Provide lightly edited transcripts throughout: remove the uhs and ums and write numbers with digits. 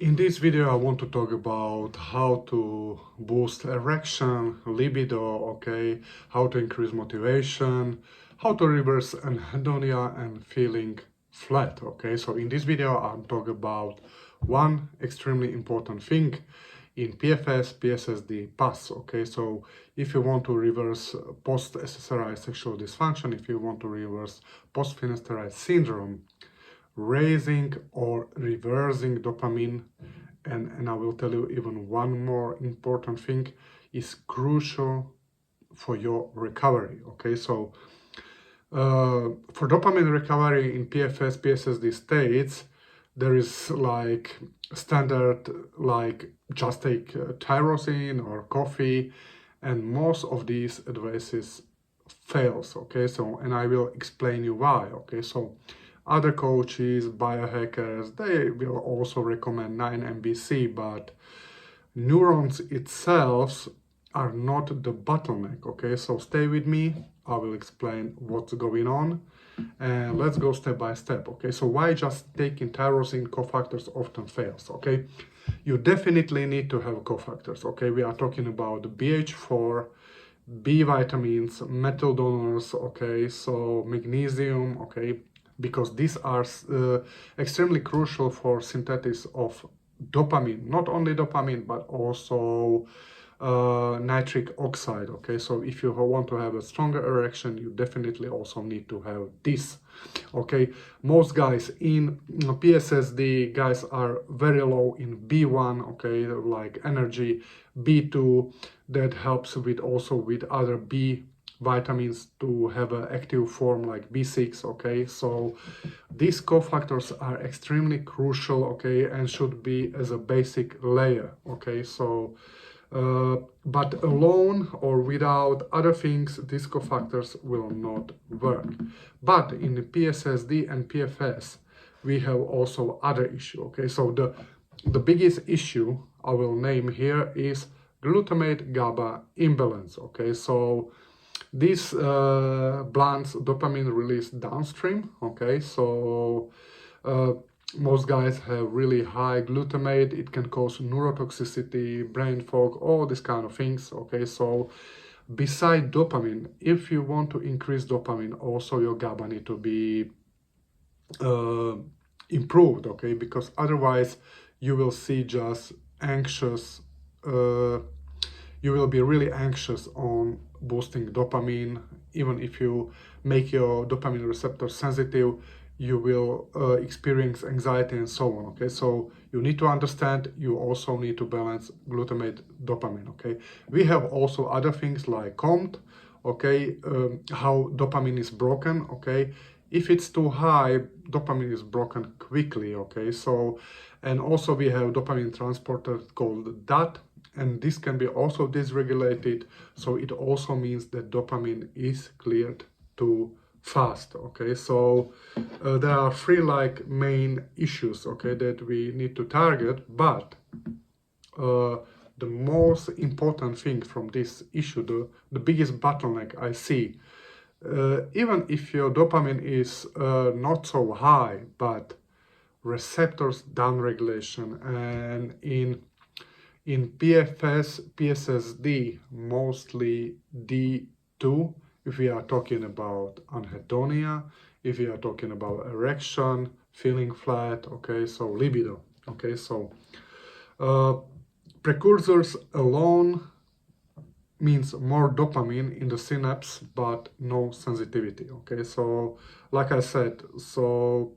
In this video, I want to talk about how to boost erection, libido, okay, how to increase motivation, how to reverse anhedonia and feeling flat, okay. So in this video, I'm talking about one extremely important thing in PFS, PSSD, PAS, okay. So if you want to reverse post-SSRI sexual dysfunction, if you want to reverse post-Finasteride syndrome, raising or reversing dopamine, and I will tell you even one more important thing, is crucial for your recovery. Okay, so for dopamine recovery in PFS, PSSD states, there is like standard, like just take tyrosine or coffee, and most of these advices fails. Okay, so and I will explain you why. Okay, so other coaches, biohackers, they will also recommend 9-MBC, but neurons itself are not the bottleneck. Okay, so stay with me. I will explain what's going on, and let's go step by step. Okay, so why just taking tyrosine cofactors often fails? Okay, you definitely need to have cofactors. Okay, we are talking about BH4, B vitamins, metal donors, okay, so magnesium, okay, because these are extremely crucial for synthesis of dopamine, not only dopamine, but also nitric oxide, okay. So if you want to have a stronger erection, you definitely also need to have this, okay. Most guys in PSSD guys are very low in B1, okay, like energy, B2, that helps with also with other B vitamins to have an active form like B6, okay. So these cofactors are extremely crucial, okay, and should be as a basic layer, okay. So but alone or without other things, these cofactors will not work. But in the PSSD and PFS, we have also other issue, okay. So the biggest issue I will name here is glutamate GABA imbalance, okay. So this blunts dopamine release downstream, okay. So most guys have really high glutamate. It can cause neurotoxicity, brain fog, all these kind of things, okay. So beside dopamine, if you want to increase dopamine, also your GABA need to be improved, okay, because otherwise you will see just anxious, you will be really anxious on boosting dopamine. Even if you make your dopamine receptor sensitive, you will experience anxiety and so on, okay. So you need to understand, you also need to balance glutamate dopamine, okay. We have also other things like COMT, okay, how dopamine is broken, okay. If it's too high, dopamine is broken quickly, okay. So, and also we have dopamine transporter called DAT, and this can be also dysregulated. So it also means that dopamine is cleared too fast, okay. So there are three like main issues, okay, that we need to target, but the most important thing from this issue, the biggest bottleneck I see, even if your dopamine is not so high, but receptors downregulation, and in PFS, PSSD, mostly D2, if we are talking about anhedonia, if we are talking about erection, feeling flat, okay, so libido, okay, so precursors alone means more dopamine in the synapse, but no sensitivity, okay. So like I said, so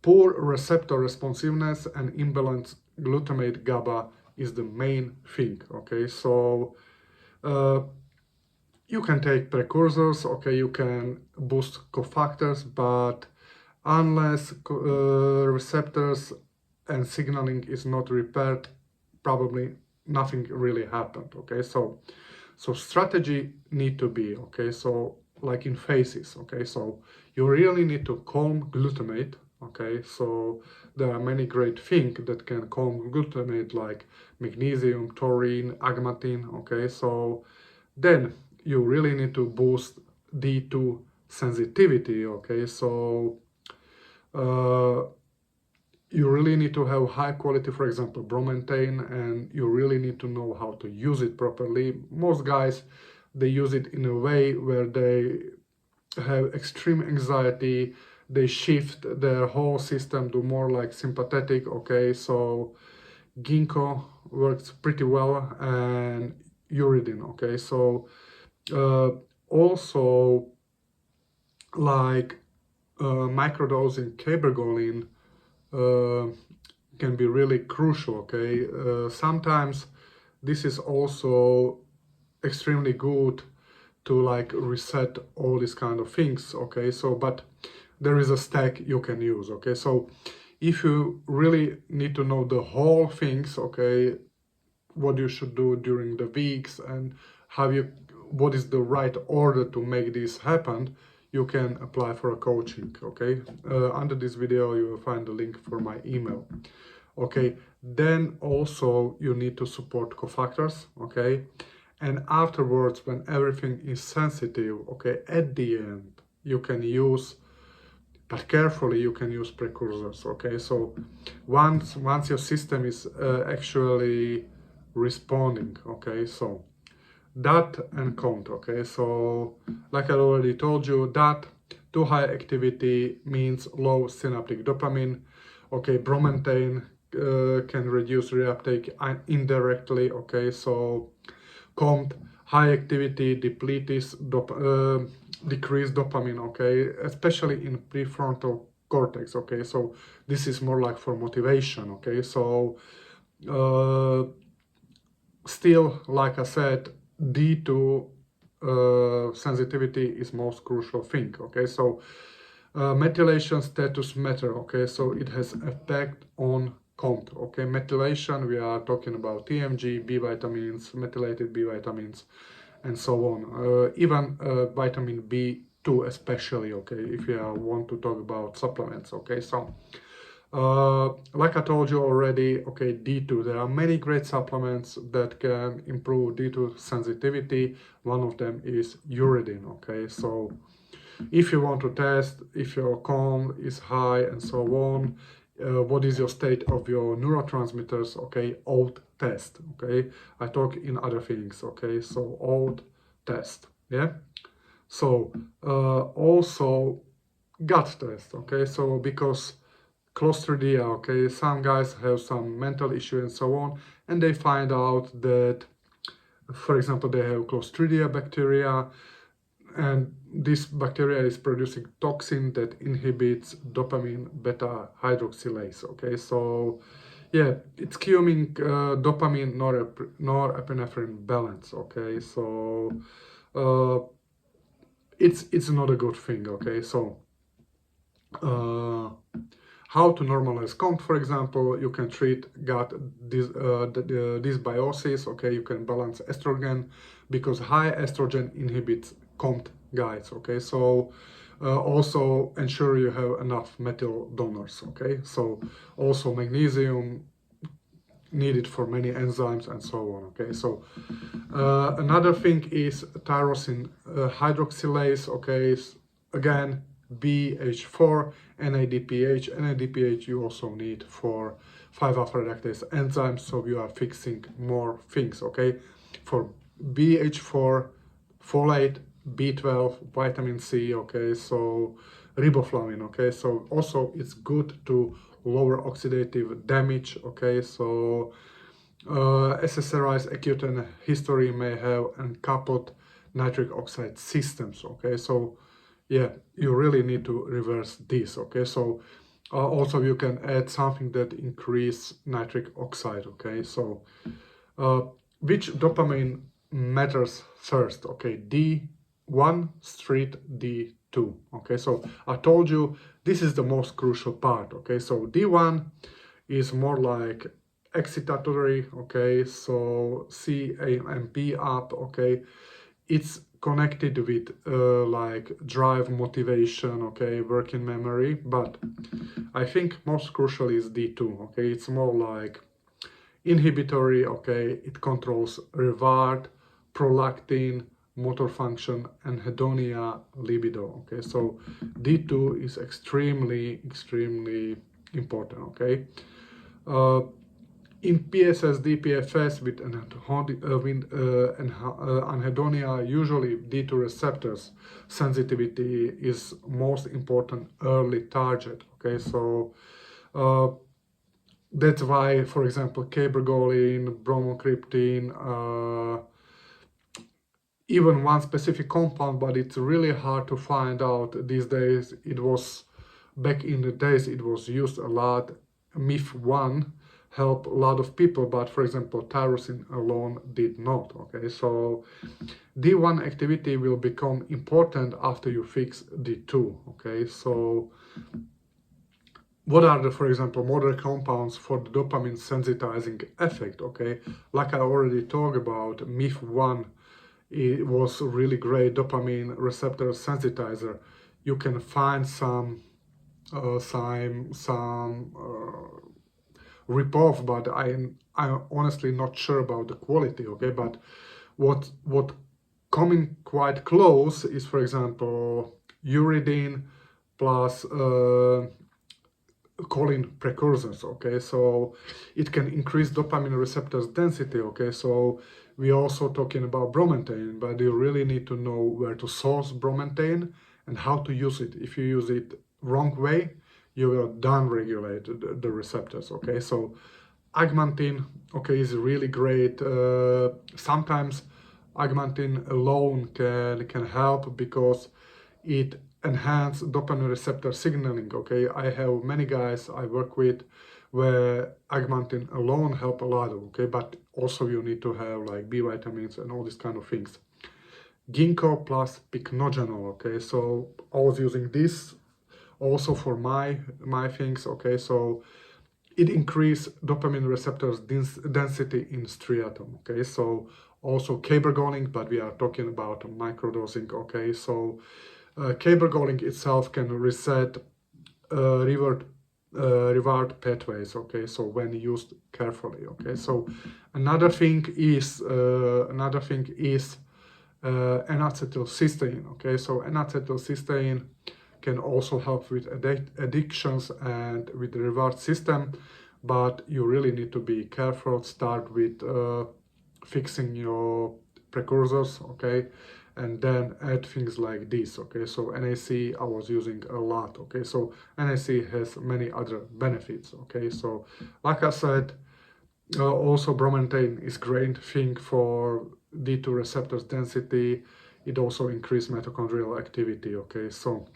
poor receptor responsiveness and imbalanced glutamate GABA is the main thing, okay. So you can take precursors, okay, you can boost cofactors, but unless receptors and signaling is not repaired, probably nothing really happened, okay. So strategy need to be, okay, so like in phases, okay. So you really need to calm glutamate, okay. So there are many great things that can calm glutamate, like magnesium, taurine, agmatine, okay. So then you really need to boost D2 sensitivity, okay. So you really need to have high quality, for example, bromantane, and you really need to know how to use it properly. Most guys, they use it in a way where they have extreme anxiety, they shift their whole system to more like sympathetic, okay? So ginkgo works pretty well, and uridine, okay? So uh, also like microdosing cabergoline uh, can be really crucial, okay? Sometimes this is also extremely good to like reset all these kind of things, okay? So, but there is a stack you can use, okay? So if you really need to know the whole things, okay, what you should do during the weeks and what is the right order to make this happen, you can apply for a coaching, okay? Under this video you will find the link for my email, okay? Then also you need to support cofactors, okay? And afterwards, when everything is sensitive, okay, at the end you can use, but carefully, you can use precursors, okay? So once your system is actually responding, okay? So that and count, okay? So like I already told you, that too high activity means low synaptic dopamine, okay? Bromantane can reduce reuptake indirectly, okay? So COMT, high activity decrease dopamine, okay, especially in prefrontal cortex, okay, so this is more like for motivation, okay, so uh, still, like I said, D2 sensitivity is most crucial thing, okay, so methylation status matter, okay, so it has effect on COMT, okay, methylation, we are talking about TMG, B vitamins, methylated B vitamins, and so on. Even vitamin B2 especially, okay, if you want to talk about supplements, okay, so like I told you already, okay, D2, there are many great supplements that can improve D2 sensitivity. One of them is uridine, okay, so if you want to test if your COM is high and so on, what is your state of your neurotransmitters, okay, old test, okay, I talk in other things, okay, so old test, yeah, so also gut test, okay, so because Clostridia, okay, some guys have some mental issue and so on, and they find out that, for example, they have Clostridia bacteria, and this bacteria is producing toxin that inhibits dopamine beta hydroxylase, okay, so yeah, it's cueing dopamine norepinephrine balance, okay, so uh, it's not a good thing, okay, so uh, how to normalize COMT, for example, you can treat gut dysbiosis, okay, you can balance estrogen, because high estrogen inhibits COMT, guys, okay, so also ensure you have enough metal donors, okay, so also magnesium needed for many enzymes and so on, okay, so another thing is tyrosine hydroxylase, okay, again, BH4, NADPH you also need for 5-alpha reductase enzymes, so you are fixing more things, okay, for BH4, folate, B12, vitamin C, okay, so riboflavin, okay, so also it's good to lower oxidative damage, okay, so SSRIs acute and history may have uncoupled nitric oxide systems, okay, so yeah, you really need to reverse this, okay, so also you can add something that increase nitric oxide, okay, so which dopamine matters first, okay, D1 street D2, okay, so I told you this is the most crucial part, okay, so D1 is more like excitatory, okay, so CAMP up, okay, it's connected with like drive, motivation, okay, working memory, but I think most crucial is D2, okay, it's more like inhibitory, okay, it controls reward, prolactin, motor function, anhedonia, libido, okay, so D2 is extremely important, okay? In PSSD, PFS with anhedonia, usually due to receptors, sensitivity is most important early target, okay? So that's why, for example, cabergoline, bromocriptine, even one specific compound, but it's really hard to find out these days. It was, back in the days, it was used a lot. MIF1 helped a lot of people, but for example, tyrosine alone did not, okay? So D1 activity will become important after you fix D2, okay? So what are the, for example, moderate compounds for the dopamine sensitizing effect, okay? Like I already talked about, MIF1, it was a really great dopamine receptor sensitizer. You can find some rip-off, but I'm honestly not sure about the quality, okay? But what coming quite close is, for example, uridine plus choline precursors, okay? So it can increase dopamine receptors density, okay? So we're also talking about bromantane, but you really need to know where to source bromantane and how to use it. If you use it wrong way, you will down-regulate the receptors, okay? So agmantine, okay, is really great. Sometimes agmantine alone can help because it enhance dopamine receptor signaling, okay? I have many guys I work with where agmantine alone help a lot, okay? But also you need to have like B vitamins and all these kind of things. Ginkgo plus pycnogenol, okay? So I was using this also for my things, okay? So it increased dopamine receptors density in striatum, okay? So also cabergoline, but we are talking about microdosing, okay? So cabergoline itself can reset reward pathways, okay? So when used carefully, okay? So another thing is N-acetylcysteine, okay? So N-acetylcysteine can also help with addictions and with the reward system, but you really need to be careful. Start with fixing your precursors, okay? And then add things like this, okay? So NAC I was using a lot, okay? So NAC has many other benefits, okay? So like I said, also bromantane is great thing for D2 receptors density. It also increases mitochondrial activity, okay? So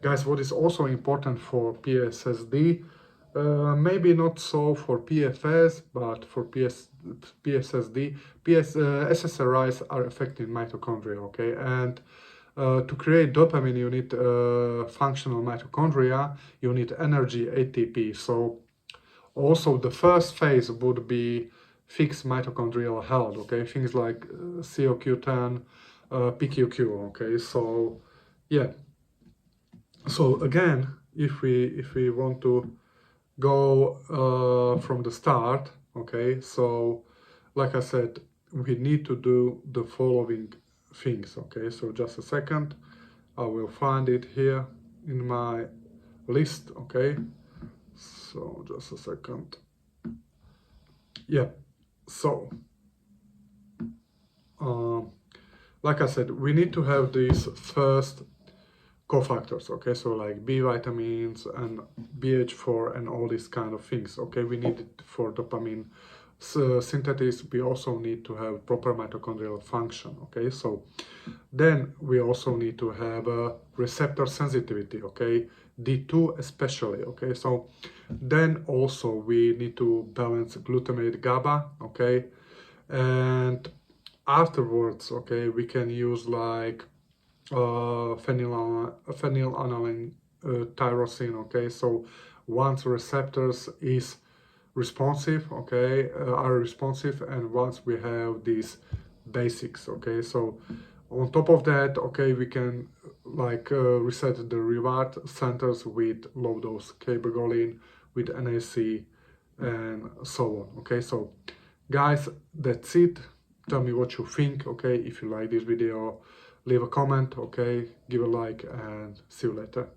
guys, what is also important for PSSD, maybe not so for PFS, but for PSSD, SSRIs are affecting mitochondria, okay? And to create dopamine, you need functional mitochondria, you need energy ATP. So also the first phase would be fix mitochondrial health, okay? Things like CoQ10, PQQ, okay? So yeah. So again, if we want to go from the start, okay, so like I said, we need to do the following things, okay? So just a second, I will find it here in my list, okay? So just a second. Yeah, so like I said, we need to have these first cofactors, okay? So like B vitamins and BH4 and all these kind of things, okay? We need it for dopamine synthesis. We also need to have proper mitochondrial function, okay? So then we also need to have a receptor sensitivity, okay? D2 especially, okay? So then also we need to balance glutamate GABA, okay? And afterwards, okay, we can use like phenylalanine tyrosine, okay? So once receptors is responsive, okay, are responsive, and once we have these basics, okay? So on top of that, okay, we can like reset the reward centers with low dose cabergoline, with NAC, and so on, okay? So guys, that's it. Tell me what you think, okay? If you like this video, leave a comment, okay? Give a like, and see you later.